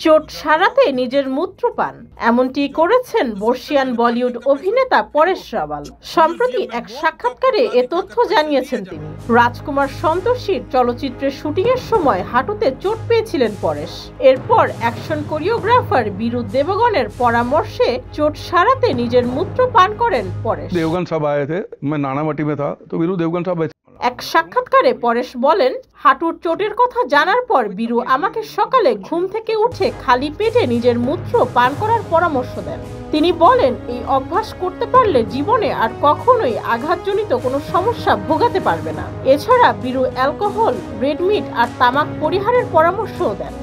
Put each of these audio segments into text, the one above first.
চোট সারাতে নিজের মূত্রপান এমনটি করেছেন বর্ষিয়ান বলিউড অভিনেতা পরেশ রাওয়াল। সম্প্রতি এক সাক্ষাৎকারে এ তথ্য জানিয়েছেন তিনি। রাজকুমার সন্তোষীর চলচ্চিত্রের শুটিং এর সময় হাঁটুতে চোট পেয়েছিলেন পরেশ। এরপর অ্যাকশন কোরিওগ্রাফার বীরু দেবগনের পরামর্শে চোট সারাতে নিজের মূত্র পান করেন পরেশ। देवगन सब आए थे, मैं नानामटी में था तो वीरू देवगन साहब। এক সাক্ষাৎকারে পরেশ বলেন, হাঁটুর চোটের কথা জানার পর বীরু আমাকে সকালে ঘুম থেকে উঠে খালি পেটে নিজের মূত্র পান করার পরামর্শ দেন। তিনি বলেন, এই অভ্যাস করতে পারলে জীবনে আর কখনোই আঘাতজনিত কোনো সমস্যা ভোগাতে পারবে না। এছাড়া বীরু অ্যালকোহল, রেড মিট আর তামাক পরিহারের পরামর্শও দেন।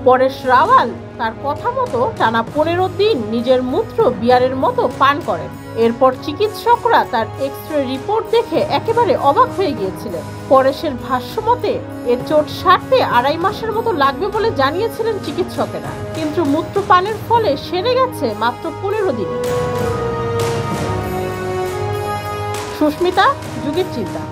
পরেশ রাওয়াল তার কথা মতো টানা 15 দিন নিজের মূত্র বিয়ারের মতো পান করেন। এরপর চিকিৎসকরা তার এক্স-রে রিপোর্ট দেখে একেবারে অবাক হয়ে গিয়েছিলেন। পরেশের ভাষ্যমতে এর চোট সারতে 2.5 মাসের মতো লাগবে বলে জানিয়েছিলেন চিকিৎসকেরা, কিন্তু মূত্রপানের ফলে সেরে গেছে মাত্র 15 দিনে। সুস্মিতা, যুগের চিন্তা।